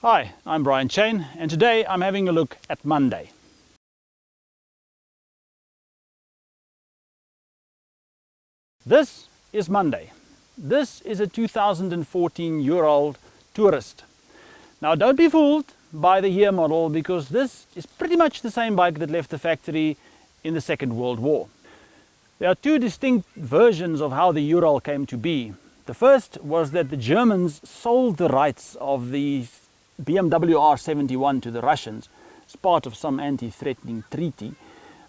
Hi, I'm Brian Chain, and today I'm having a look at Monday. This is Monday. This is a 2014 Ural Tourist. Now don't be fooled by the year model, because this is pretty much the same bike that left the factory in the Second World War. There are two distinct versions of how the Ural came to be. The first was that the Germans sold the rights of the BMW R71 to the Russians as part of some anti-threatening treaty.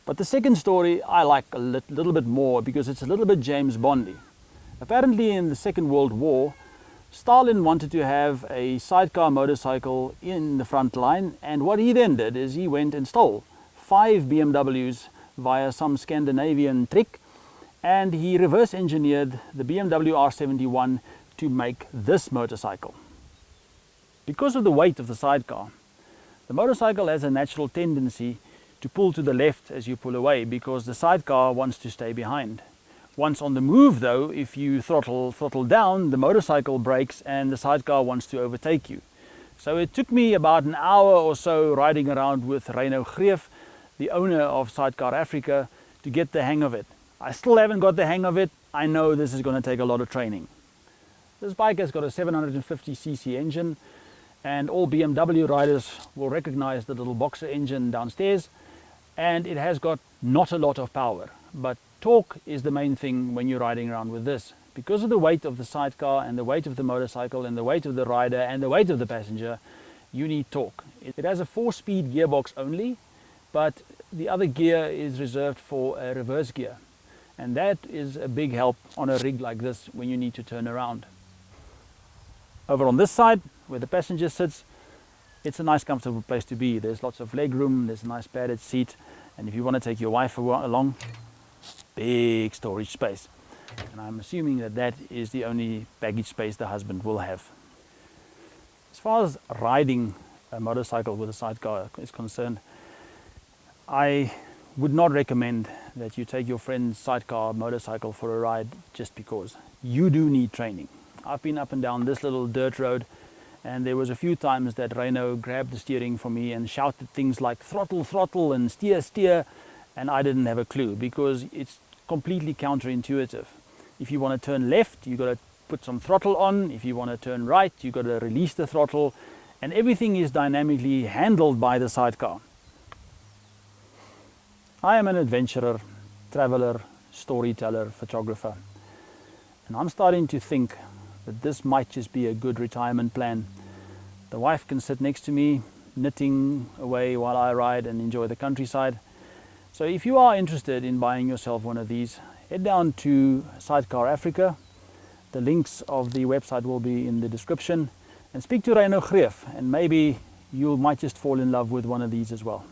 But the second story I like a little bit more, because it's a little bit James Bondy. Apparently in the Second World War, Stalin wanted to have a sidecar motorcycle in the front line, and what he then did is he went and stole 5 BMWs via some Scandinavian trick, and he reverse engineered the BMW R71 to make this motorcycle. Because of the weight of the sidecar, the motorcycle has a natural tendency to pull to the left as you pull away, because the sidecar wants to stay behind. Once on the move though, if you throttle down, the motorcycle brakes and the sidecar wants to overtake you. So it took me about an hour or so riding around with Reino Greef, the owner of Sidecar Africa, to get the hang of it. I still haven't got the hang of it. I know this is going to take a lot of training. This bike has got a 750cc engine, and all BMW riders will recognize the little boxer engine downstairs, and it has got not a lot of power, but torque is the main thing when you're riding around with this. Because of the weight of the sidecar and the weight of the motorcycle and the weight of the rider and the weight of the passenger, you need torque. It has a 4-speed gearbox only, but the other gear is reserved for a reverse gear, and that is a big help on a rig like this when you need to turn around. Over on this side, where the passenger sits, it's a nice comfortable place to be. There's lots of leg room, there's a nice padded seat, and if you want to take your wife along, big storage space. And I'm assuming that that is the only baggage space the husband will have. As far as riding a motorcycle with a sidecar is concerned, I would not recommend that you take your friend's sidecar motorcycle for a ride just because. You do need training. I've been up and down this little dirt road, and there was a few times that Reino grabbed the steering for me and shouted things like throttle, throttle, and steer, steer, and I didn't have a clue, because it's completely counterintuitive. If you want to turn left, you've got to put some throttle on. If you want to turn right, you've got to release the throttle, and everything is dynamically handled by the sidecar. I am an adventurer, traveler, storyteller, photographer, and I'm starting to think that this might just be a good retirement plan. The wife can sit next to me, knitting away while I ride and enjoy the countryside. So if you are interested in buying yourself one of these, head down to Sidecar Africa. The links of the website will be in the description, and speak to Reino Greef, and maybe you might just fall in love with one of these as well.